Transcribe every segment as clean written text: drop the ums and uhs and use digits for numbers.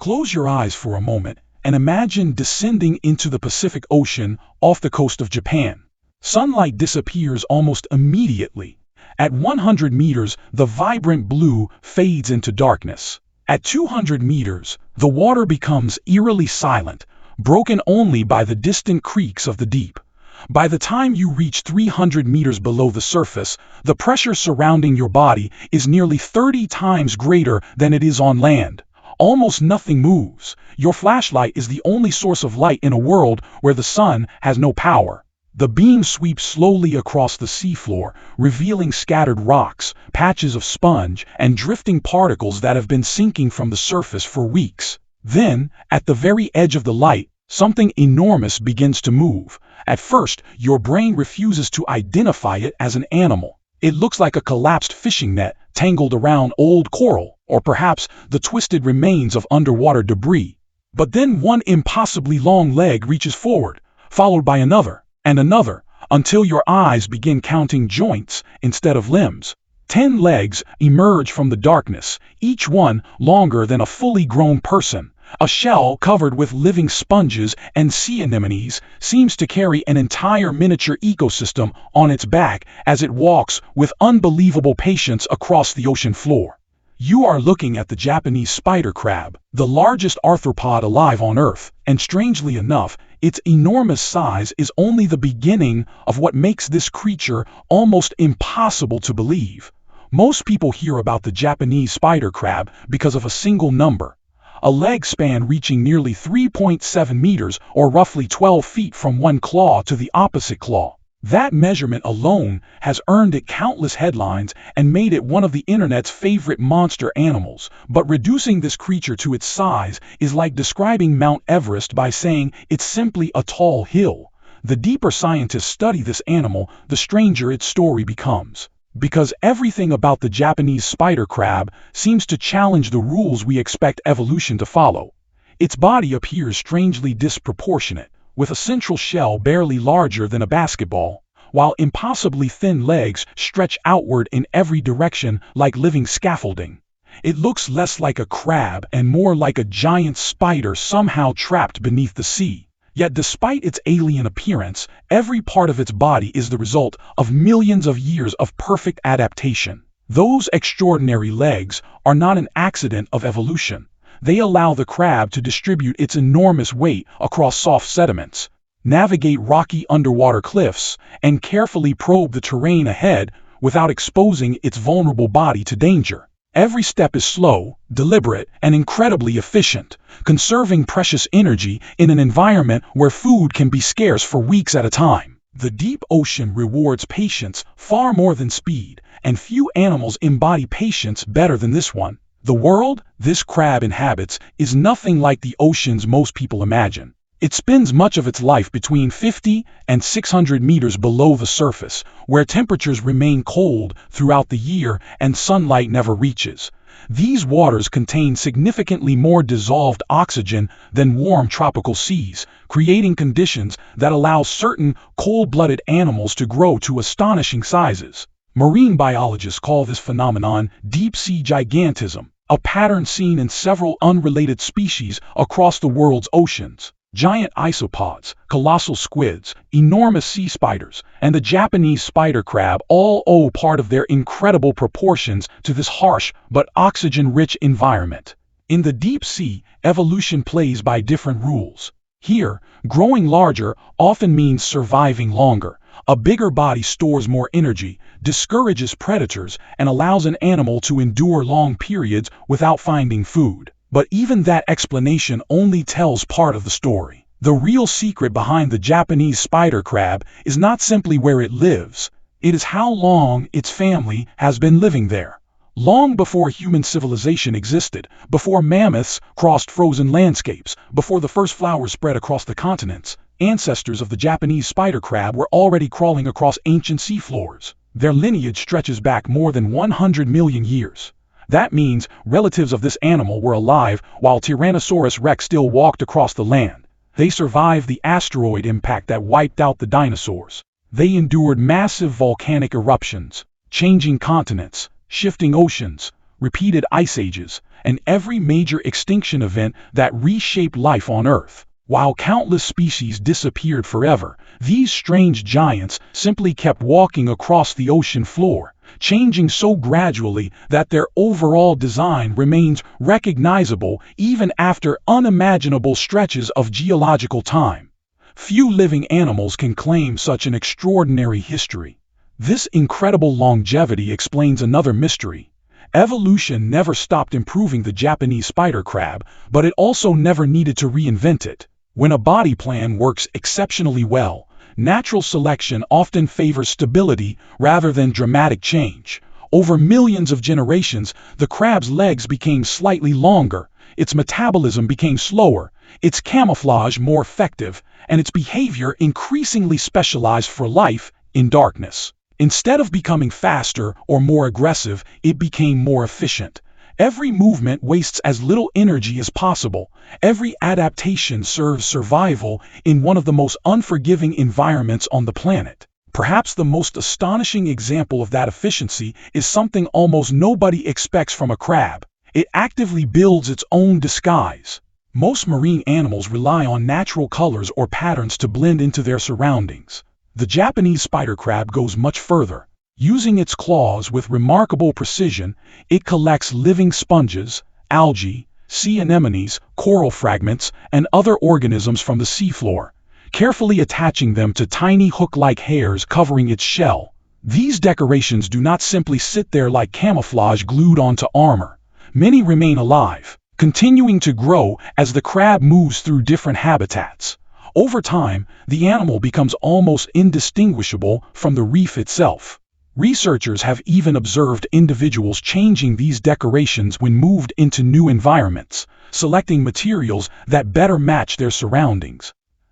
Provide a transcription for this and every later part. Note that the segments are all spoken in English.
Close your eyes for a moment and imagine descending into the Pacific Ocean off the coast of Japan. Sunlight disappears almost immediately. At 100 meters, the vibrant blue fades into darkness. At 200 meters, the water becomes eerily silent, broken only by the distant creaks of the deep. By the time you reach 300 meters below the surface, the pressure surrounding your body is nearly 30 times greater than it is on land. Almost nothing moves. Your flashlight is the only source of light in a world where the sun has no power. The beam sweeps slowly across the seafloor, revealing scattered rocks, patches of sponge, and drifting particles that have been sinking from the surface for weeks. Then, at the very edge of the light, something enormous begins to move. At first, your brain refuses to identify it as an animal. It looks like a collapsed fishing net tangled around old coral, or perhaps the twisted remains of underwater debris. But then one impossibly long leg reaches forward, followed by another, and another, until your eyes begin counting joints instead of limbs. 10 legs emerge from the darkness, each one longer than a fully grown person. A shell covered with living sponges and sea anemones seems to carry an entire miniature ecosystem on its back as it walks with unbelievable patience across the ocean floor. You are looking at the Japanese spider crab, the largest arthropod alive on Earth, and strangely enough, its enormous size is only the beginning of what makes this creature almost impossible to believe. Most people hear about the Japanese spider crab because of a single number. A leg span reaching nearly 3.7 meters or roughly 12 feet from one claw to the opposite claw. That measurement alone has earned it countless headlines and made it one of the internet's favorite monster animals. But reducing this creature to its size is like describing Mount Everest by saying it's simply a tall hill. The deeper scientists study this animal, the stranger its story becomes. Because everything about the Japanese spider crab seems to challenge the rules we expect evolution to follow. Its body appears strangely disproportionate, with a central shell barely larger than a basketball, while impossibly thin legs stretch outward in every direction like living scaffolding. It looks less like a crab and more like a giant spider somehow trapped beneath the sea. Yet despite its alien appearance, every part of its body is the result of millions of years of perfect adaptation. Those extraordinary legs are not an accident of evolution. They allow the crab to distribute its enormous weight across soft sediments, navigate rocky underwater cliffs, and carefully probe the terrain ahead without exposing its vulnerable body to danger. Every step is slow, deliberate, and incredibly efficient, conserving precious energy in an environment where food can be scarce for weeks at a time. The deep ocean rewards patience far more than speed, and few animals embody patience better than this one. The world this crab inhabits is nothing like the oceans most people imagine. It spends much of its life between 50 and 600 meters below the surface, where temperatures remain cold throughout the year and sunlight never reaches. These waters contain significantly more dissolved oxygen than warm tropical seas, creating conditions that allow certain cold-blooded animals to grow to astonishing sizes. Marine biologists call this phenomenon deep-sea gigantism, a pattern seen in several unrelated species across the world's oceans. Giant isopods, colossal squids, enormous sea spiders, and the Japanese spider crab all owe part of their incredible proportions to this harsh but oxygen-rich environment. In the deep sea, evolution plays by different rules. Here, growing larger often means surviving longer. A bigger body stores more energy, discourages predators, and allows an animal to endure long periods without finding food. But even that explanation only tells part of the story. The real secret behind the Japanese spider crab is not simply where it lives, it is how long its family has been living there. Long before human civilization existed, before mammoths crossed frozen landscapes, before the first flowers spread across the continents, ancestors of the Japanese spider crab were already crawling across ancient seafloors. Their lineage stretches back more than 100 million years. That means relatives of this animal were alive while Tyrannosaurus rex still walked across the land. They survived the asteroid impact that wiped out the dinosaurs. They endured massive volcanic eruptions, changing continents, shifting oceans, repeated ice ages, and every major extinction event that reshaped life on Earth. While countless species disappeared forever, these strange giants simply kept walking across the ocean floor, changing so gradually that their overall design remains recognizable even after unimaginable stretches of geological time. Few living animals can claim such an extraordinary history. This incredible longevity explains another mystery. Evolution never stopped improving the Japanese spider crab, but it also never needed to reinvent it. When a body plan works exceptionally well, natural selection often favors stability rather than dramatic change. Over millions of generations, the crab's legs became slightly longer, its metabolism became slower, its camouflage more effective, and its behavior increasingly specialized for life in darkness. Instead of becoming faster or more aggressive, it became more efficient. Every movement wastes as little energy as possible. Every adaptation serves survival in one of the most unforgiving environments on the planet. Perhaps the most astonishing example of that efficiency is something almost nobody expects from a crab. It actively builds its own disguise. Most marine animals rely on natural colors or patterns to blend into their surroundings. The Japanese spider crab goes much further. Using its claws with remarkable precision, it collects living sponges, algae, sea anemones, coral fragments, and other organisms from the seafloor, carefully attaching them to tiny hook-like hairs covering its shell. These decorations do not simply sit there like camouflage glued onto armor. Many remain alive, continuing to grow as the crab moves through different habitats. Over time, the animal becomes almost indistinguishable from the reef itself. Researchers have even observed individuals changing these decorations when moved into new environments, selecting materials that better match their surroundings.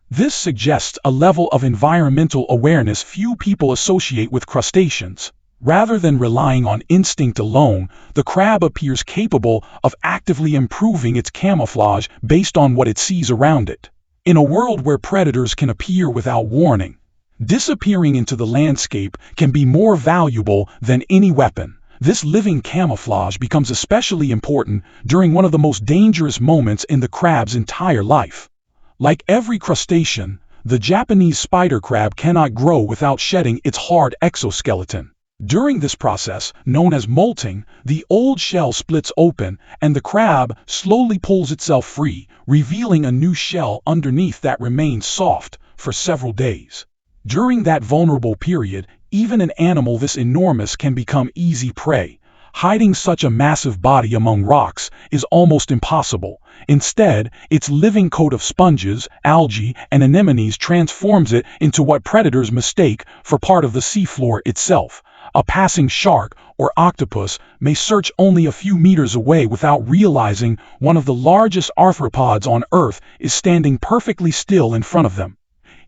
This suggests a level of environmental awareness few people associate with crustaceans. Rather than relying on instinct alone, the crab appears capable of actively improving its camouflage based on what it sees around it. In a world where predators can appear without warning, disappearing into the landscape can be more valuable than any weapon. This living camouflage becomes especially important during one of the most dangerous moments in the crab's entire life. Like every crustacean, the Japanese spider crab cannot grow without shedding its hard exoskeleton. During this process, known as molting, the old shell splits open and the crab slowly pulls itself free, revealing a new shell underneath that remains soft for several days. During that vulnerable period, even an animal this enormous can become easy prey. Hiding such a massive body among rocks is almost impossible. Instead, its living coat of sponges, algae, and anemones transforms it into what predators mistake for part of the seafloor itself. A passing shark or octopus may search only a few meters away without realizing one of the largest arthropods on Earth is standing perfectly still in front of them.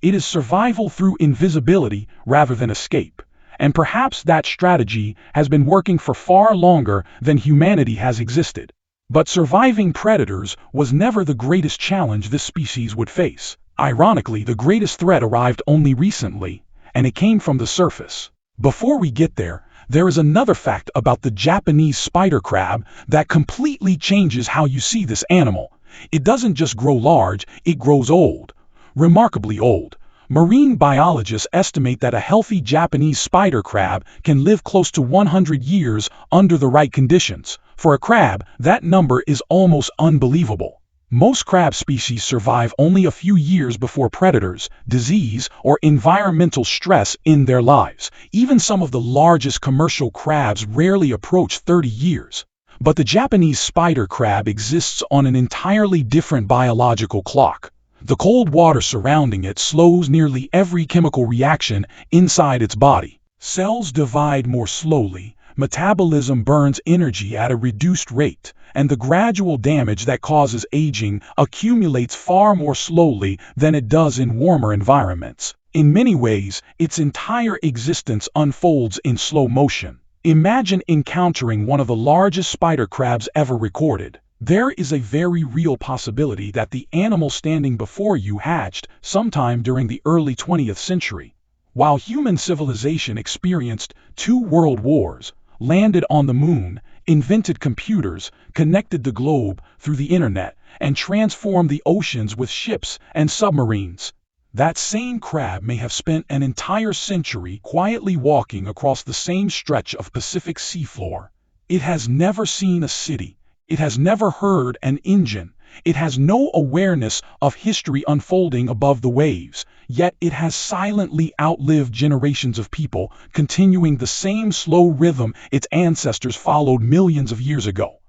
It is survival through invisibility rather than escape. And perhaps that strategy has been working for far longer than humanity has existed. But surviving predators was never the greatest challenge this species would face. Ironically, the greatest threat arrived only recently, and it came from the surface. Before we get there, there is another fact about the Japanese spider crab that completely changes how you see this animal. It doesn't just grow large, it grows old. Remarkably old. Marine biologists estimate that a healthy Japanese spider crab can live close to 100 years under the right conditions. For a crab, that number is almost unbelievable. Most crab species survive only a few years before predators, disease, or environmental stress end their lives. Even some of the largest commercial crabs rarely approach 30 years. But the Japanese spider crab exists on an entirely different biological clock. The cold water surrounding it slows nearly every chemical reaction inside its body. Cells divide more slowly, metabolism burns energy at a reduced rate, and the gradual damage that causes aging accumulates far more slowly than it does in warmer environments. In many ways, its entire existence unfolds in slow motion. Imagine encountering one of the largest spider crabs ever recorded. There is a very real possibility that the animal standing before you hatched sometime during the early 20th century. While human civilization experienced 2 world wars, landed on the moon, invented computers, connected the globe through the internet, and transformed the oceans with ships and submarines. That same crab may have spent an entire century quietly walking across the same stretch of Pacific seafloor. It has never seen a city. It has never heard an engine. It has no awareness of history unfolding above the waves, yet it has silently outlived generations of people, continuing the same slow rhythm its ancestors followed millions of years ago.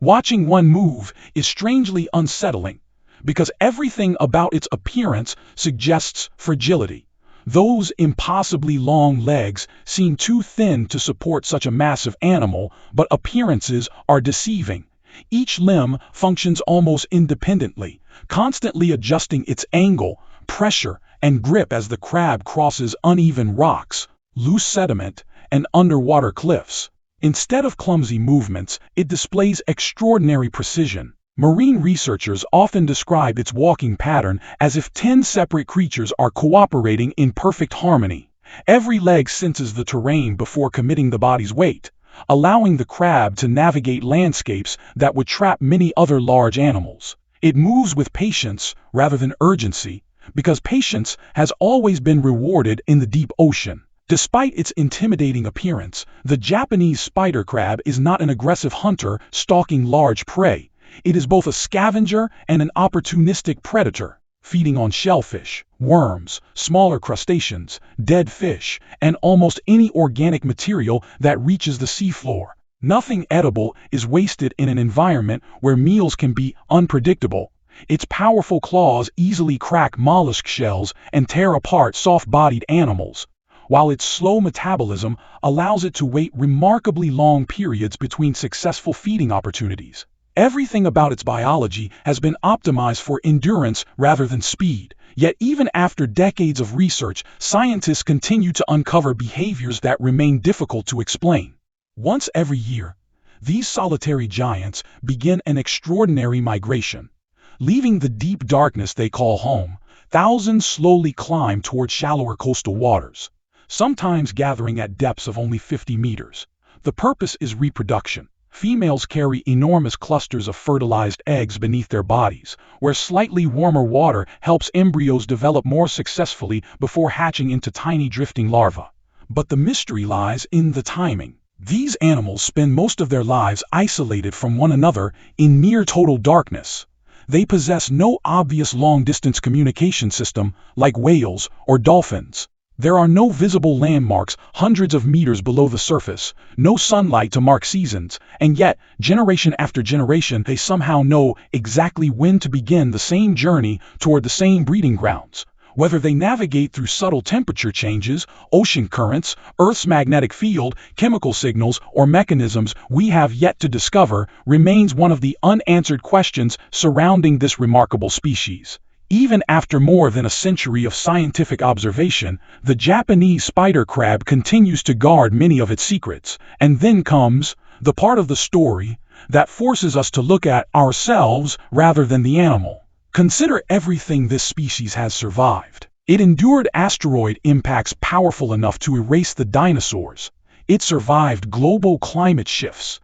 Watching one move is strangely unsettling, because everything about its appearance suggests fragility. Those impossibly long legs seem too thin to support such a massive animal, but appearances are deceiving. Each limb functions almost independently, constantly adjusting its angle, pressure, and grip as the crab crosses uneven rocks, loose sediment, and underwater cliffs. Instead of clumsy movements, it displays extraordinary precision. Marine researchers often describe its walking pattern as if 10 separate creatures are cooperating in perfect harmony. Every leg senses the terrain before committing the body's weight, allowing the crab to navigate landscapes that would trap many other large animals. It moves with patience rather than urgency, because patience has always been rewarded in the deep ocean. Despite its intimidating appearance, the Japanese spider crab is not an aggressive hunter stalking large prey. It is both a scavenger and an opportunistic predator, feeding on shellfish, worms, smaller crustaceans, dead fish, and almost any organic material that reaches the seafloor. Nothing edible is wasted in an environment where meals can be unpredictable. Its powerful claws easily crack mollusk shells and tear apart soft-bodied animals, while its slow metabolism allows it to wait remarkably long periods between successful feeding opportunities. Everything about its biology has been optimized for endurance rather than speed. Yet even after decades of research, scientists continue to uncover behaviors that remain difficult to explain. Once every year, these solitary giants begin an extraordinary migration. Leaving the deep darkness they call home, thousands slowly climb toward shallower coastal waters, sometimes gathering at depths of only 50 meters. The purpose is reproduction. Females carry enormous clusters of fertilized eggs beneath their bodies, where slightly warmer water helps embryos develop more successfully before hatching into tiny drifting larvae. But the mystery lies in the timing. These animals spend most of their lives isolated from one another in near total darkness. They possess no obvious long-distance communication system like whales or dolphins. There are no visible landmarks hundreds of meters below the surface, no sunlight to mark seasons, and yet, generation after generation, they somehow know exactly when to begin the same journey toward the same breeding grounds. Whether they navigate through subtle temperature changes, ocean currents, Earth's magnetic field, chemical signals, or mechanisms we have yet to discover, remains one of the unanswered questions surrounding this remarkable species. Even after more than a century of scientific observation, the Japanese spider crab continues to guard many of its secrets. And then comes the part of the story that forces us to look at ourselves rather than the animal. Consider everything this species has survived. It endured asteroid impacts powerful enough to erase the dinosaurs. It survived global climate shifts,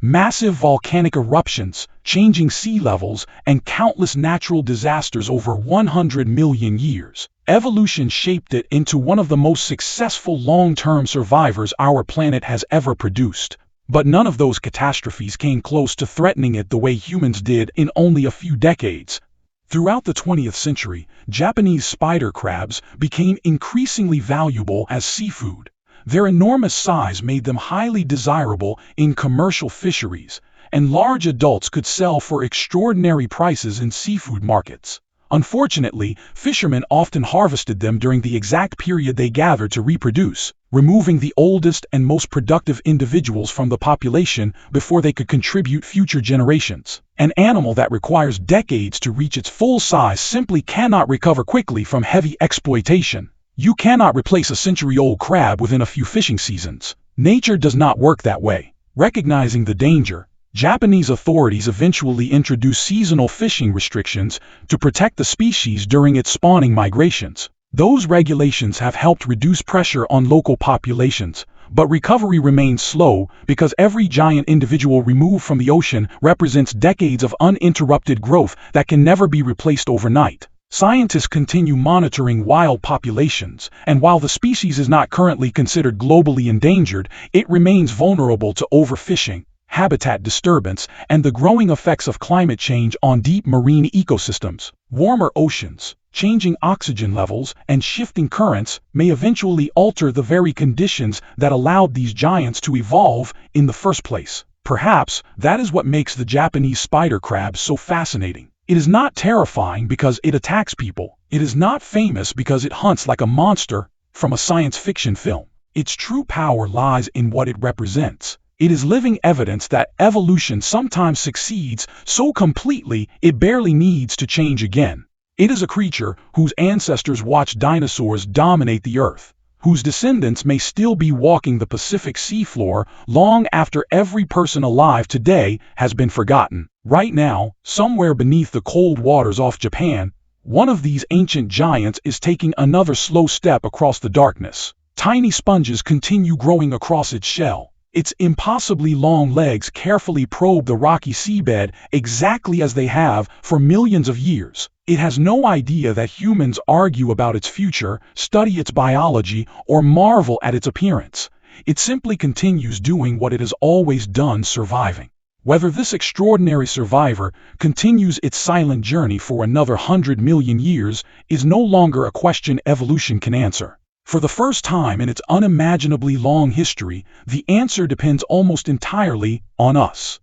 massive volcanic eruptions, changing sea levels, and countless natural disasters over 100 million years. Evolution shaped it into one of the most successful long-term survivors our planet has ever produced. But none of those catastrophes came close to threatening it the way humans did in only a few decades. Throughout the 20th century, Japanese spider crabs became increasingly valuable as seafood. Their enormous size made them highly desirable in commercial fisheries, and large adults could sell for extraordinary prices in seafood markets. Unfortunately, fishermen often harvested them during the exact period they gathered to reproduce, removing the oldest and most productive individuals from the population before they could contribute future generations. An animal that requires decades to reach its full size simply cannot recover quickly from heavy exploitation. You cannot replace a century-old crab within a few fishing seasons. Nature does not work that way. Recognizing the danger, Japanese authorities eventually introduced seasonal fishing restrictions to protect the species during its spawning migrations. Those regulations have helped reduce pressure on local populations, But recovery remains slow because every giant individual removed from the ocean represents decades of uninterrupted growth that can never be replaced overnight. Scientists continue monitoring wild populations, and while the species is not currently considered globally endangered, it remains vulnerable to overfishing, habitat disturbance, and the growing effects of climate change on deep marine ecosystems. Warmer oceans, changing oxygen levels, and shifting currents may eventually alter the very conditions that allowed these giants to evolve in the first place. Perhaps that is what makes the Japanese spider crab so fascinating. It is not terrifying because it attacks people. It is not famous because it hunts like a monster from a science fiction film. Its true power lies in what it represents. It is living evidence that evolution sometimes succeeds so completely it barely needs to change again. It is a creature whose ancestors watched dinosaurs dominate the earth, whose descendants may still be walking the Pacific seafloor long after every person alive today has been forgotten. Right now, somewhere beneath the cold waters off Japan, one of these ancient giants is taking another slow step across the darkness. Tiny sponges continue growing across its shell. Its impossibly long legs carefully probe the rocky seabed exactly as they have for millions of years. It has no idea that humans argue about its future, study its biology, or marvel at its appearance. It simply continues doing what it has always done, surviving. Whether this extraordinary survivor continues its silent journey for another 100 million years is no longer a question evolution can answer. For the first time in its unimaginably long history, the answer depends almost entirely on us.